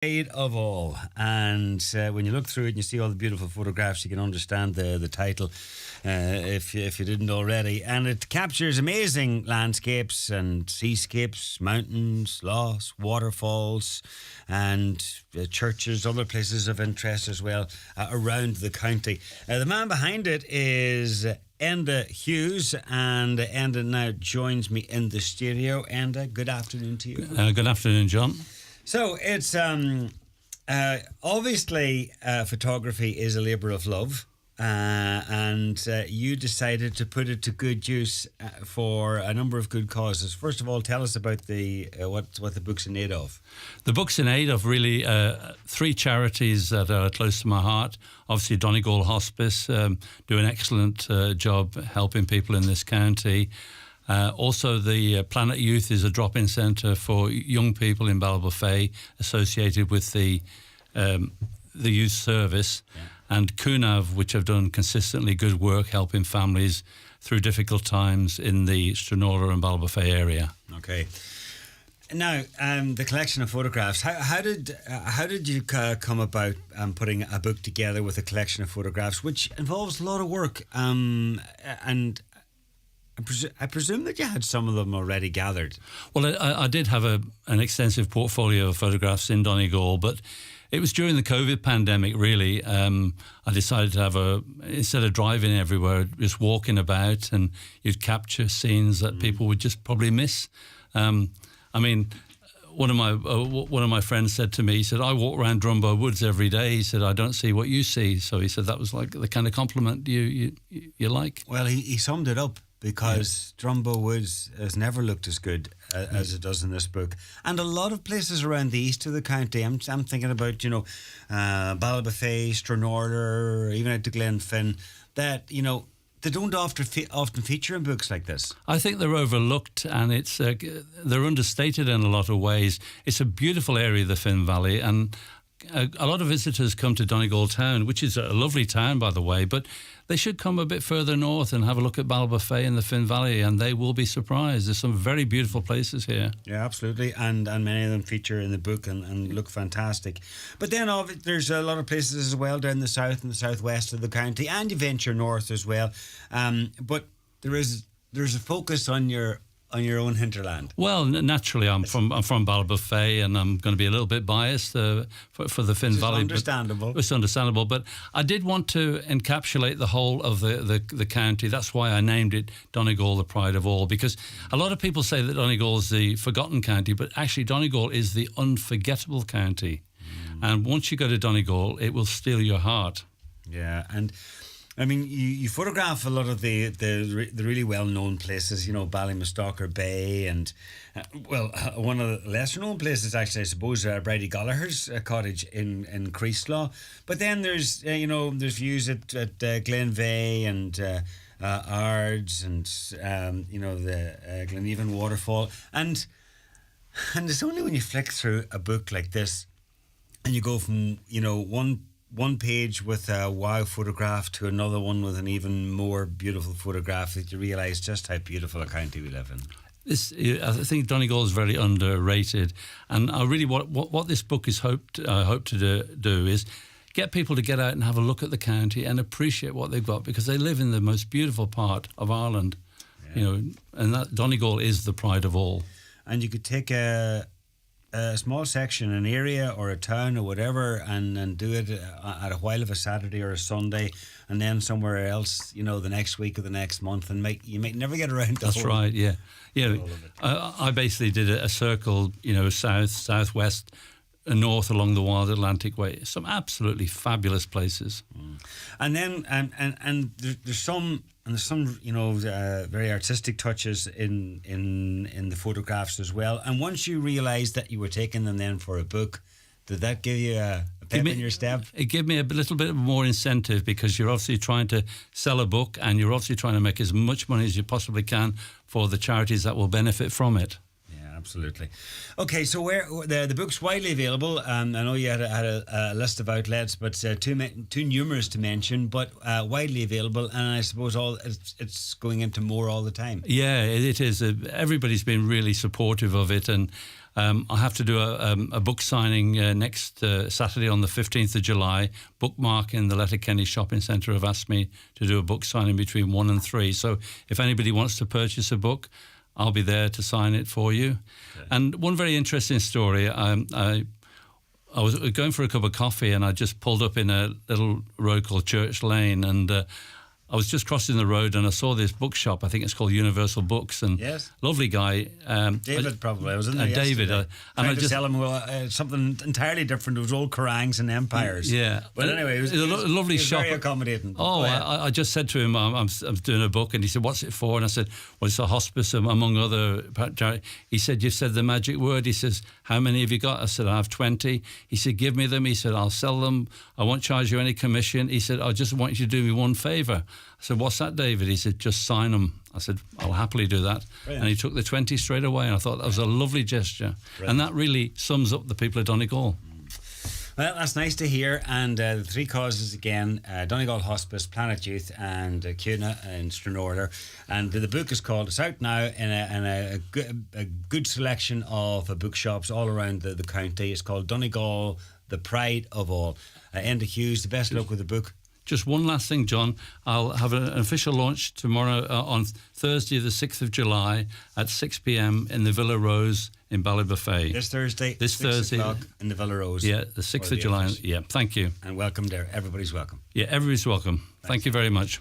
Eight of all, and when you look through it and you see all the beautiful photographs, you can understand the title if you didn't already. And it captures amazing landscapes and seascapes, mountains, lochs, waterfalls, and churches, other places of interest as well around the county. The man behind it is Enda Hughes, and Enda now joins me in the studio. Enda, good afternoon to you. Good afternoon, John. So it's obviously photography is a labour of love, and you decided to put it to good use for a number of good causes. First of all, tell us about the what the book's in aid of. The book's in aid of really three charities that are close to my heart. Obviously, Donegal Hospice do an excellent job helping people in this county. Also, the Planet Youth is a drop-in centre for young people in Ballybofey associated with the youth service, and CUNAV, which have done consistently good work helping families through difficult times in the Stranora and Ballybofey area. Okay. Now, the collection of photographs. How did you come about putting a book together with a collection of photographs, which involves a lot of work and I presume that you had some of them already gathered. Well, I did have an extensive portfolio of photographs in Donegal, but it was during the COVID pandemic, really. I decided to have instead of driving everywhere, just walking about, and you'd capture scenes that people would just probably miss. I mean, one of my friends said to me, he said, "I walk around Drumbo Woods every day." He said, "I don't see what you see." So he said that was like the kind of compliment you like. Well, he summed it up, because Drumbo Woods has never looked as good as it does in this book. And a lot of places around the east of the county, I'm thinking about, Ballybofey, Stranora, even out to Glenfin, that, they don't often feature in books like this. I think they're overlooked, and they're understated in a lot of ways. It's a beautiful area, the Finn Valley, and a lot of visitors come to Donegal town, which is a lovely town, by the way, but they should come a bit further north and have a look at Ballybofey and the Finn Valley, and they will be surprised. There's some very beautiful places here. Yeah, absolutely, and many of them feature in the book and look fantastic. But then there's a lot of places as well down the south and the southwest of the county, and you venture north as well. But there's a focus on your own hinterland. Well, naturally, I'm from Ballybofey, and I'm going to be a little bit biased for the Finn Valley. Understandable. It's understandable, but I did want to encapsulate the whole of the county. That's why I named it Donegal, the Pride of All, because a lot of people say that Donegal is the forgotten county, but actually Donegal is the unforgettable county. And once you go to Donegal, it will steal your heart. Yeah, and I mean, you photograph a lot of the really well-known places, Ballymastalker Bay, and, one of the lesser-known places, actually, I suppose, Bridie Gallagher's cottage in Creeslaw. But then there's views at Glenveigh and Ards and, the Gleneven waterfall. And it's only when you flick through a book like this and you go from, one page with a wow photograph to another one with an even more beautiful photograph, that you realise just how beautiful a county we live in. I think Donegal is very underrated, and I really what this book is hope to do is get people to get out and have a look at the county and appreciate what they've got, because they live in the most beautiful part of Ireland, and that Donegal is the pride of all. And you could take a small section, an area or a town or whatever, and do it at a while of a Saturday or a Sunday, and then somewhere else, the next week or the next month, and you might never get around to That's right, yeah. I basically did a circle, south, southwest, and north along the Wild Atlantic Way. Some absolutely fabulous places. And then and there's some very artistic touches in the photographs as well. And once you realised that you were taking them then for a book, did that give you a pep in your step? It gave me a little bit more incentive, because you're obviously trying to sell a book, and you're obviously trying to make as much money as you possibly can for the charities that will benefit from it. Yeah, Absolutely. Okay, so where the book's widely available. I know you had a list of outlets, but too numerous to mention. But widely available, and I suppose it's going into more all the time. Yeah, it is. Everybody's been really supportive of it, and I have to do a book signing next Saturday on the 15th of July. Bookmark in the Letterkenny Shopping Centre have asked me to do a book signing between 1 and 3. So if anybody wants to purchase a book, I'll be there to sign it for you. Okay. And one very interesting story, I was going for a cup of coffee and I just pulled up in a little road called Church Lane, and I was just crossing the road and I saw this bookshop. I think it's called Universal Books, and yes, lovely guy. David probably. I was in there David. And I just tell him something entirely different. It was old Karangs and Empires. Yeah. But anyway, it was a lovely shop. Very accommodating. Oh, I just said to him, I'm doing a book, and he said, "What's it for?" And I said, "Well, it's a hospice among other." He said, "You said the magic word." He says, "How many have you got?" I said, "I have 20. He said, "Give me them." He said, "I'll sell them. I won't charge you any commission." He said, "I just want you to do me one favour." I said, "What's that, David?" He said, "Just sign them." I said, "I'll happily do that." Brilliant. And he took the 20 straight away, and I thought that was a lovely gesture. Brilliant. And that really sums up the people of Donegal. Well, that's nice to hear. And the three causes again: Donegal Hospice, Planet Youth, and Cuna in Stranorder. And the book is called. It's out now in a good selection of bookshops all around the county. It's called Donegal, the Pride of All. Enda Hughes, the best luck with the book. Just one last thing, John. I'll have an official launch tomorrow on Thursday, the 6th of July at 6 p.m. in the Villa Rose in Ballybofey. This Thursday, this 6 Thursday o'clock in the Villa Rose. Yeah, the 6th of July. Yeah, thank you. And welcome there. Everybody's welcome. Yeah, everybody's welcome. Thank you very much.